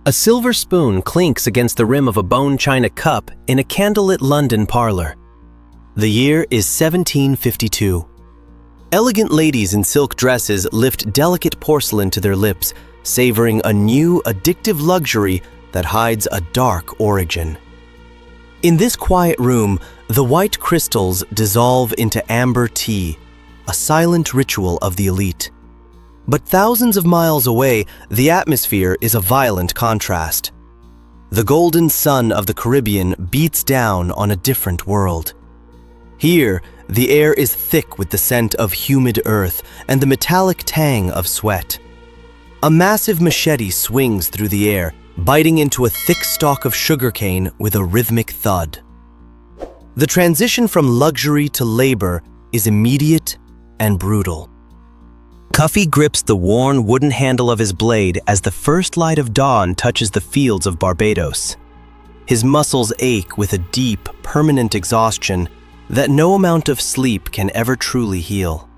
A silver spoon clinks against the rim of a bone china cup in a candlelit London parlor. The year is 1752. Elegant ladies in silk dresses lift delicate porcelain to their lips, savoring a new, addictive luxury that hides a dark origin. In this quiet room, the white crystals dissolve into amber tea, a silent ritual of the elite. But thousands of miles away, the atmosphere is a violent contrast. The golden sun of the Caribbean beats down on a different world. Here, the air is thick with the scent of humid earth and the metallic tang of sweat. A massive machete swings through the air, biting into a thick stalk of sugarcane with a rhythmic thud. The transition from luxury to labor is immediate and brutal. Cuffy grips the worn wooden handle of his blade as the first light of dawn touches the fields of Barbados. His muscles ache with a deep, permanent exhaustion that no amount of sleep can ever truly heal.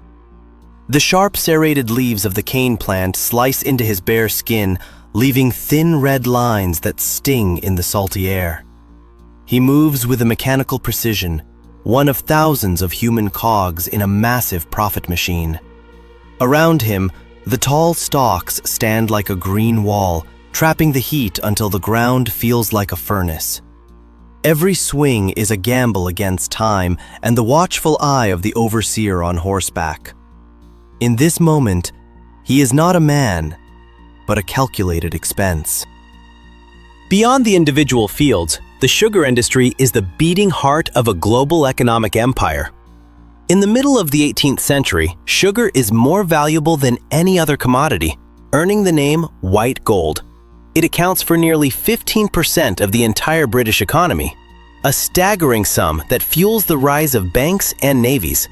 The sharp serrated leaves of the cane plant slice into his bare skin, leaving thin red lines that sting in the salty air. He moves with a mechanical precision, one of thousands of human cogs in a massive profit machine. Around him, the tall stalks stand like a green wall, trapping the heat until the ground feels like a furnace. Every swing is a gamble against time and the watchful eye of the overseer on horseback. In this moment, he is not a man, but a calculated expense. Beyond the individual fields, the sugar industry is the beating heart of a global economic empire. In the middle of the 18th century, sugar is more valuable than any other commodity, earning the name white gold. It accounts for nearly 15% of the entire British economy, a staggering sum that fuels the rise of banks and navies.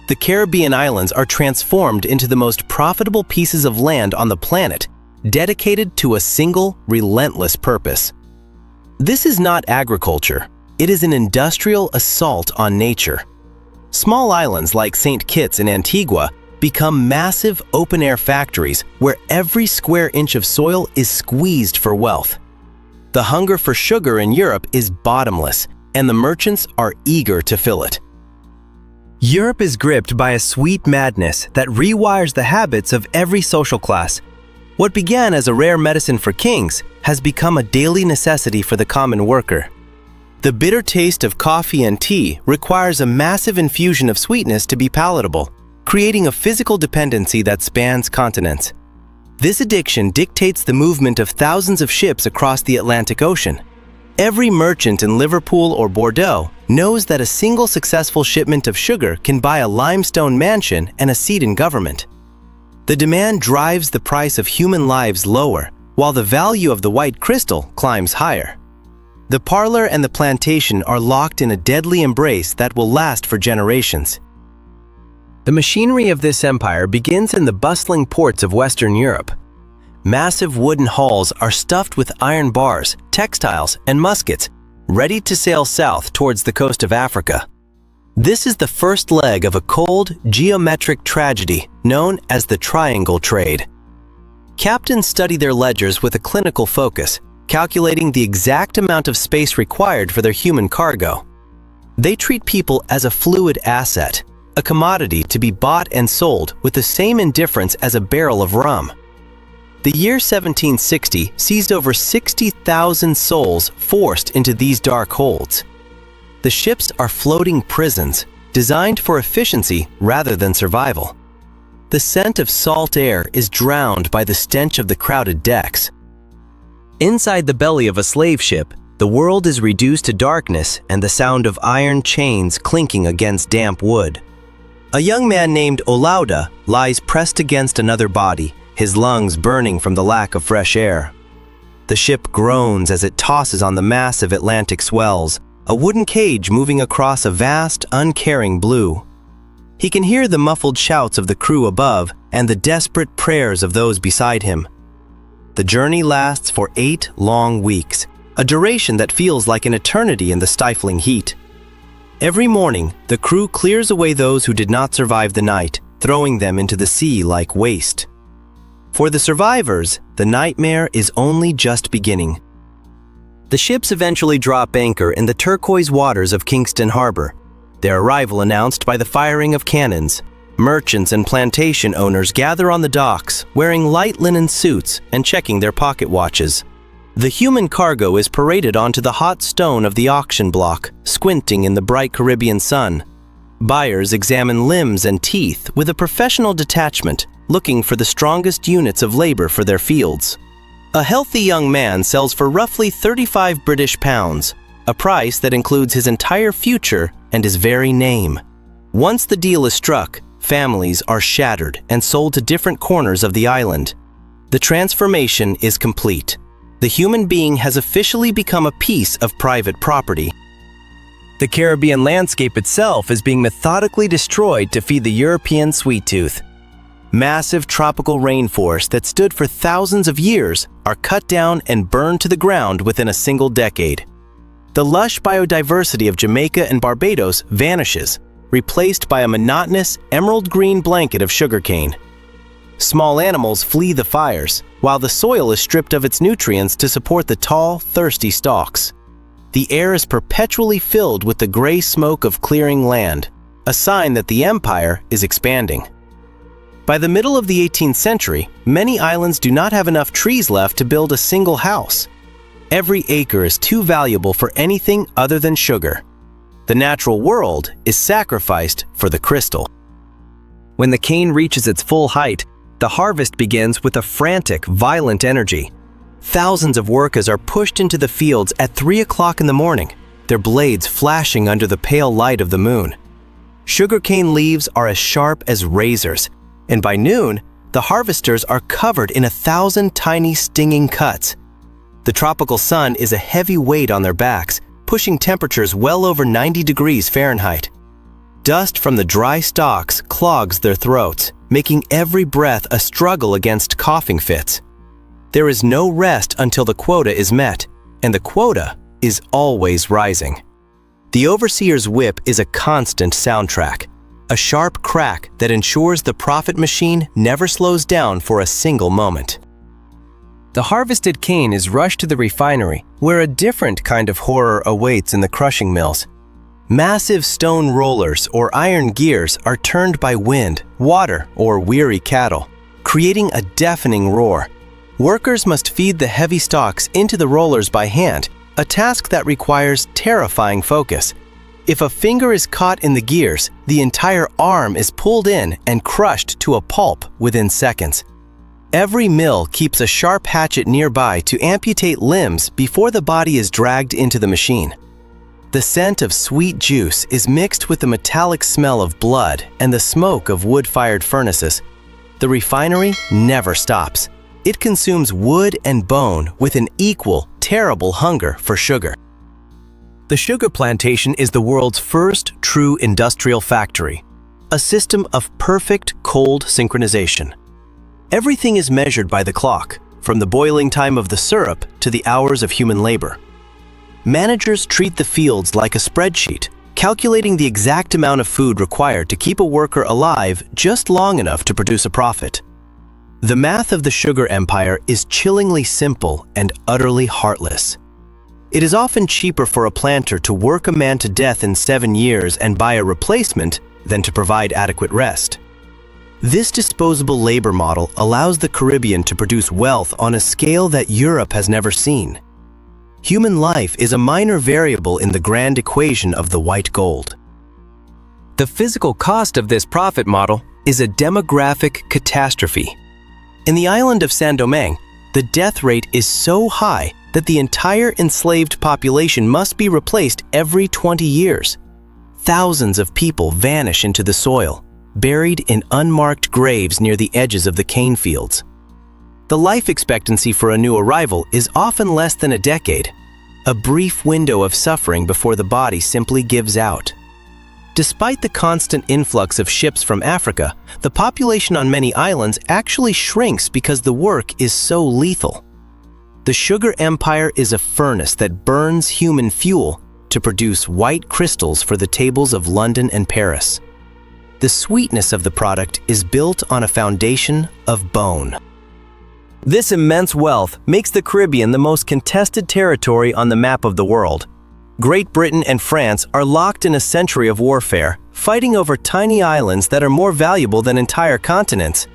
The Caribbean islands are transformed into the most profitable pieces of land on the planet, dedicated to a single, relentless purpose. This is not agriculture. It is an industrial assault on nature. Small islands like St. Kitts in Antigua become massive open-air factories where every square inch of soil is squeezed for wealth. The hunger for sugar in Europe is bottomless, and the merchants are eager to fill it. Europe is gripped by a sweet madness that rewires the habits of every social class. What began as a rare medicine for kings has become a daily necessity for the common worker. The bitter taste of coffee and tea requires a massive infusion of sweetness to be palatable, creating a physical dependency that spans continents. This addiction dictates the movement of thousands of ships across the Atlantic Ocean. Every merchant in Liverpool or Bordeaux knows that a single successful shipment of sugar can buy a limestone mansion and a seat in government. The demand drives the price of human lives lower, while the value of the white crystal climbs higher. The parlor and the plantation are locked in a deadly embrace that will last for generations. The machinery of this empire begins in the bustling ports of Western Europe. Massive wooden hulls are stuffed with iron bars, textiles, and muskets, ready to sail south towards the coast of Africa. This is the first leg of a cold, geometric tragedy known as the triangle trade. Captains study their ledgers with a clinical focus, calculating the exact amount of space required for their human cargo. They treat people as a fluid asset, a commodity to be bought and sold with the same indifference as a barrel of rum. The year 1760 sees over 60,000 souls forced into these dark holds. The ships are floating prisons, designed for efficiency rather than survival. The scent of salt air is drowned by the stench of the crowded decks. Inside the belly of a slave ship, the world is reduced to darkness and the sound of iron chains clinking against damp wood. A young man named Olaudah lies pressed against another body, his lungs burning from the lack of fresh air. The ship groans as it tosses on the massive Atlantic swells, a wooden cage moving across a vast, uncaring blue. He can hear the muffled shouts of the crew above and the desperate prayers of those beside him. The journey lasts for 8 long weeks, a duration that feels like an eternity in the stifling heat. Every morning, the crew clears away those who did not survive the night, throwing them into the sea like waste. For the survivors, the nightmare is only just beginning. The ships eventually drop anchor in the turquoise waters of Kingston Harbor, their arrival announced by the firing of cannons. Merchants and plantation owners gather on the docks, wearing light linen suits and checking their pocket watches. The human cargo is paraded onto the hot stone of the auction block, squinting in the bright Caribbean sun. Buyers examine limbs and teeth with a professional detachment, looking for the strongest units of labor for their fields. A healthy young man sells for roughly 35 British pounds, a price that includes his entire future and his very name. Once the deal is struck, families are shattered and sold to different corners of the island. The transformation is complete. The human being has officially become a piece of private property. The Caribbean landscape itself is being methodically destroyed to feed the European sweet tooth. Massive tropical rainforests that stood for thousands of years are cut down and burned to the ground within a single decade. The lush biodiversity of Jamaica and Barbados vanishes, replaced by a monotonous emerald green blanket of sugarcane. Small animals flee the fires, while the soil is stripped of its nutrients to support the tall, thirsty stalks. The air is perpetually filled with the gray smoke of clearing land, a sign that the empire is expanding. By the middle of the 18th century, many islands do not have enough trees left to build a single house. Every acre is too valuable for anything other than sugar. The natural world is sacrificed for the crystal. When the cane reaches its full height, the harvest begins with a frantic, violent energy. Thousands of workers are pushed into the fields at 3 o'clock in the morning, their blades flashing under the pale light of the moon. Sugarcane leaves are as sharp as razors, and by noon, the harvesters are covered in 1,000 tiny stinging cuts. The tropical sun is a heavy weight on their backs, pushing temperatures well over 90 degrees Fahrenheit. Dust from the dry stalks clogs their throats, making every breath a struggle against coughing fits. There is no rest until the quota is met, and the quota is always rising. The overseer's whip is a constant soundtrack, a sharp crack that ensures the profit machine never slows down for a single moment. The harvested cane is rushed to the refinery, where a different kind of horror awaits in the crushing mills. Massive stone rollers or iron gears are turned by wind, water, or weary cattle, creating a deafening roar. Workers must feed the heavy stalks into the rollers by hand, a task that requires terrifying focus. If a finger is caught in the gears, the entire arm is pulled in and crushed to a pulp within seconds. Every mill keeps a sharp hatchet nearby to amputate limbs before the body is dragged into the machine. The scent of sweet juice is mixed with the metallic smell of blood and the smoke of wood-fired furnaces. The refinery never stops. It consumes wood and bone with an equal, terrible hunger for sugar. The sugar plantation is the world's first true industrial factory, a system of perfect cold synchronization. Everything is measured by the clock, from the boiling time of the syrup to the hours of human labor. Managers treat the fields like a spreadsheet, calculating the exact amount of food required to keep a worker alive just long enough to produce a profit. The math of the sugar empire is chillingly simple and utterly heartless. It is often cheaper for a planter to work a man to death in 7 years and buy a replacement than to provide adequate rest. This disposable labor model allows the Caribbean to produce wealth on a scale that Europe has never seen. Human life is a minor variable in the grand equation of the white gold. The physical cost of this profit model is a demographic catastrophe. In the island of Saint-Domingue, the death rate is so high that the entire enslaved population must be replaced every 20 years. Thousands of people vanish into the soil, buried in unmarked graves near the edges of the cane fields. The life expectancy for a new arrival is often less than a decade, a brief window of suffering before the body simply gives out. Despite the constant influx of ships from Africa, the population on many islands actually shrinks because the work is so lethal. The sugar empire is a furnace that burns human fuel to produce white crystals for the tables of London and Paris. The sweetness of the product is built on a foundation of bone. This immense wealth makes the Caribbean the most contested territory on the map of the world. Great Britain and France are locked in a century of warfare, fighting over tiny islands that are more valuable than entire continents.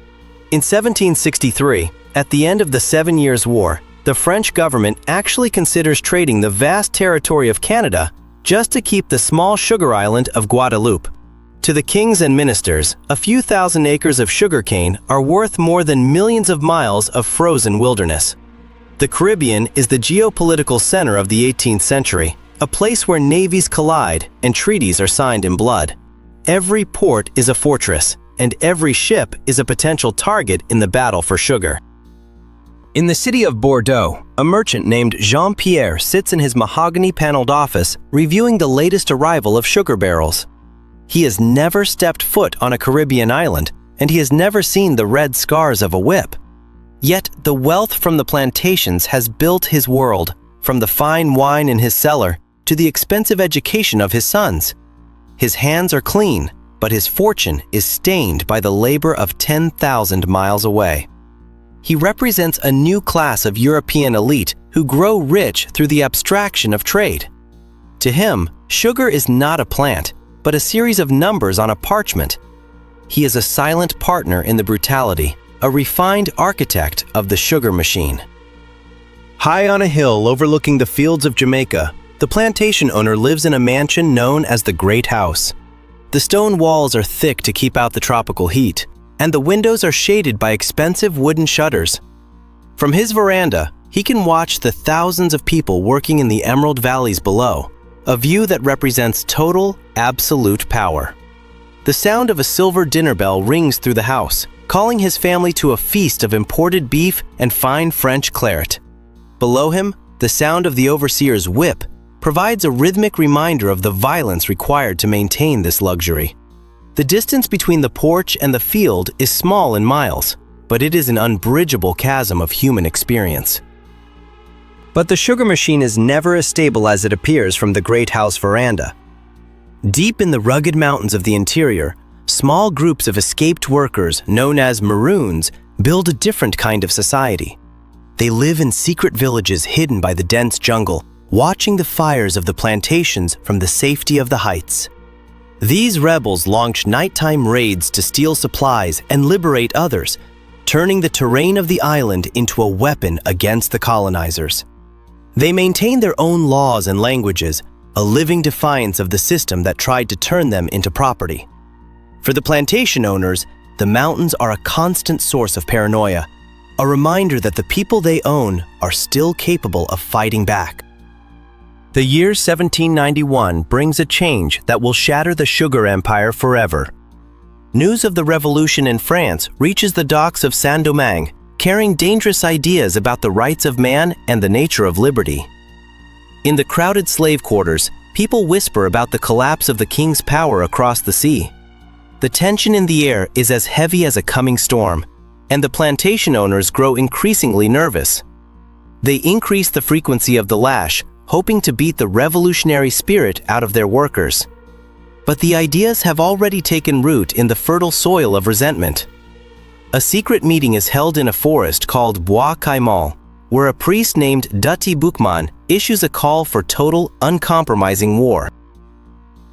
In 1763, at the end of the 7 Years' War, the French government actually considers trading the vast territory of Canada just to keep the small sugar island of Guadeloupe. To the kings and ministers, a few thousand acres of sugarcane are worth more than millions of miles of frozen wilderness. The Caribbean is the geopolitical center of the 18th century, a place where navies collide and treaties are signed in blood. Every port is a fortress, and every ship is a potential target in the battle for sugar. In the city of Bordeaux, a merchant named Jean-Pierre sits in his mahogany-paneled office reviewing the latest arrival of sugar barrels. He has never stepped foot on a Caribbean island, and he has never seen the red scars of a whip. Yet the wealth from the plantations has built his world, from the fine wine in his cellar to the expensive education of his sons. His hands are clean, but his fortune is stained by the labor of 10,000 miles away. He represents a new class of European elite who grow rich through the abstraction of trade. To him, sugar is not a plant, but a series of numbers on a parchment. He is a silent partner in the brutality, a refined architect of the sugar machine. High on a hill overlooking the fields of Jamaica, the plantation owner lives in a mansion known as the Great House. The stone walls are thick to keep out the tropical heat, and the windows are shaded by expensive wooden shutters. From his veranda, he can watch the thousands of people working in the emerald valleys below, a view that represents total, absolute power. The sound of a silver dinner bell rings through the house, calling his family to a feast of imported beef and fine French claret. Below him, the sound of the overseer's whip provides a rhythmic reminder of the violence required to maintain this luxury. The distance between the porch and the field is small in miles, but it is an unbridgeable chasm of human experience. But the sugar machine is never as stable as it appears from the Great House veranda. Deep in the rugged mountains of the interior, small groups of escaped workers, known as Maroons, build a different kind of society. They live in secret villages hidden by the dense jungle, watching the fires of the plantations from the safety of the heights. These rebels launch nighttime raids to steal supplies and liberate others, turning the terrain of the island into a weapon against the colonizers. They maintain their own laws and languages, a living defiance of the system that tried to turn them into property. For the plantation owners, the mountains are a constant source of paranoia, a reminder that the people they own are still capable of fighting back. The year 1791 brings a change that will shatter the sugar empire forever. News of the revolution in France reaches the docks of Saint-Domingue, carrying dangerous ideas about the rights of man and the nature of liberty. In the crowded slave quarters, people whisper about the collapse of the king's power across the sea. The tension in the air is as heavy as a coming storm, and the plantation owners grow increasingly nervous. They increase the frequency of the lash, hoping to beat the revolutionary spirit out of their workers. But the ideas have already taken root in the fertile soil of resentment. A secret meeting is held in a forest called Bois Caïman, where a priest named Duty Boukman issues a call for total, uncompromising war.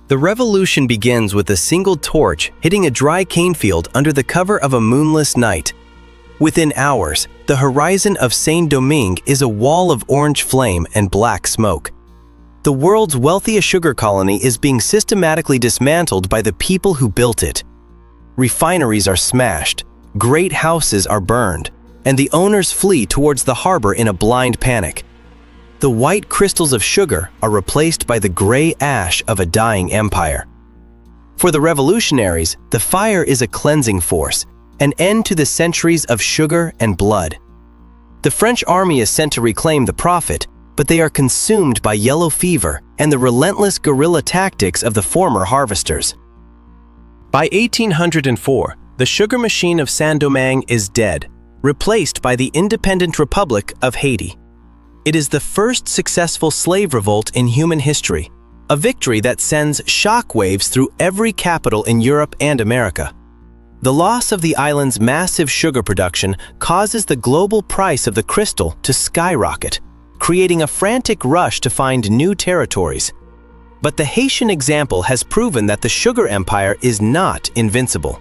The revolution begins with a single torch hitting a dry cane field under the cover of a moonless night. Within hours, the horizon of Saint-Domingue is a wall of orange flame and black smoke. The world's wealthiest sugar colony is being systematically dismantled by the people who built it. Refineries are smashed, great houses are burned, and the owners flee towards the harbor in a blind panic. The white crystals of sugar are replaced by the gray ash of a dying empire. For the revolutionaries, the fire is a cleansing force, an end to the centuries of sugar and blood. The French army is sent to reclaim the profit, but they are consumed by yellow fever and the relentless guerrilla tactics of the former harvesters. By 1804, the sugar machine of Saint-Domingue is dead, replaced by the independent Republic of Haiti. It is the first successful slave revolt in human history, a victory that sends shockwaves through every capital in Europe and America. The loss of the island's massive sugar production causes the global price of the crystal to skyrocket, creating a frantic rush to find new territories. But the Haitian example has proven that the sugar empire is not invincible.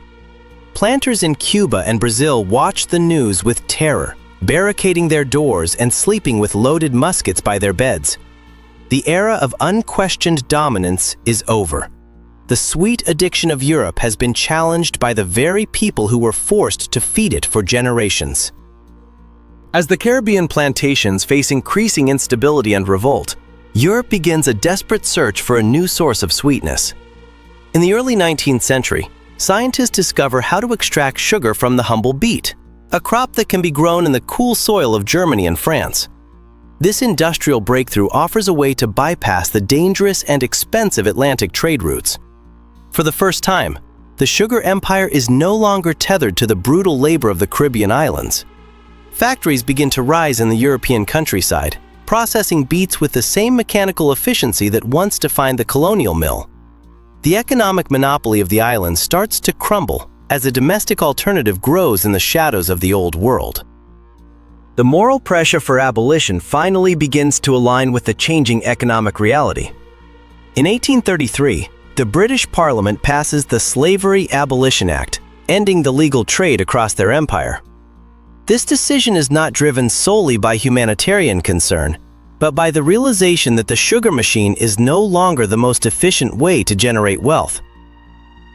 Planters in Cuba and Brazil watch the news with terror, barricading their doors and sleeping with loaded muskets by their beds. The era of unquestioned dominance is over. The sweet addiction of Europe has been challenged by the very people who were forced to feed it for generations. As the Caribbean plantations face increasing instability and revolt, Europe begins a desperate search for a new source of sweetness. In the early 19th century, scientists discover how to extract sugar from the humble beet, a crop that can be grown in the cool soil of Germany and France. This industrial breakthrough offers a way to bypass the dangerous and expensive Atlantic trade routes. For the first time, the sugar empire is no longer tethered to the brutal labor of the Caribbean islands. Factories begin to rise in the European countryside, processing beets with the same mechanical efficiency that once defined the colonial mill. The economic monopoly of the islands starts to crumble as a domestic alternative grows in the shadows of the old world. The moral pressure for abolition finally begins to align with the changing economic reality. In 1833, the British Parliament passes the Slavery Abolition Act, ending the legal trade across their empire. This decision is not driven solely by humanitarian concern, but by the realization that the sugar machine is no longer the most efficient way to generate wealth.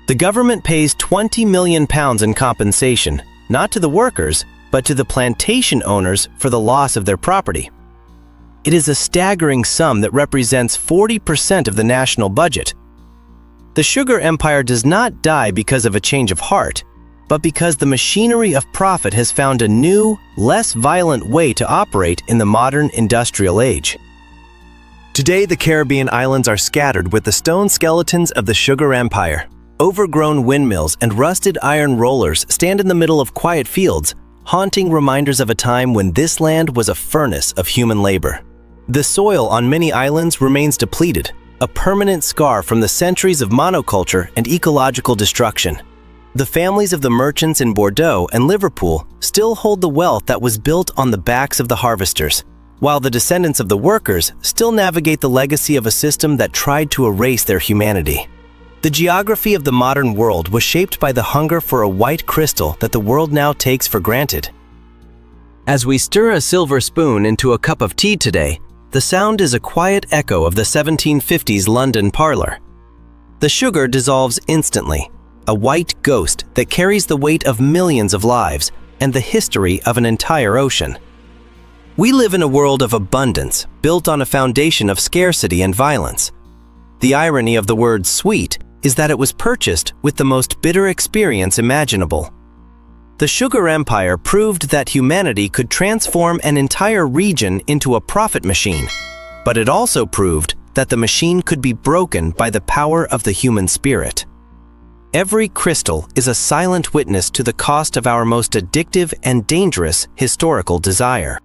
The government pays £20 million in compensation, not to the workers, but to the plantation owners for the loss of their property. It is a staggering sum that represents 40% of the national budget. The sugar empire does not die because of a change of heart, but because the machinery of profit has found a new, less violent way to operate in the modern industrial age. Today, the Caribbean islands are scattered with the stone skeletons of the sugar empire. Overgrown windmills and rusted iron rollers stand in the middle of quiet fields, haunting reminders of a time when this land was a furnace of human labor. The soil on many islands remains depleted, a permanent scar from the centuries of monoculture and ecological destruction. The families of the merchants in Bordeaux and Liverpool still hold the wealth that was built on the backs of the harvesters, while the descendants of the workers still navigate the legacy of a system that tried to erase their humanity. The geography of the modern world was shaped by the hunger for a white crystal that the world now takes for granted. As we stir a silver spoon into a cup of tea today, the sound is a quiet echo of the 1750s London parlor. The sugar dissolves instantly, a white ghost that carries the weight of millions of lives and the history of an entire ocean. We live in a world of abundance, built on a foundation of scarcity and violence. The irony of the word sweet is that it was purchased with the most bitter experience imaginable. The sugar empire proved that humanity could transform an entire region into a profit machine, but it also proved that the machine could be broken by the power of the human spirit. Every crystal is a silent witness to the cost of our most addictive and dangerous historical desire.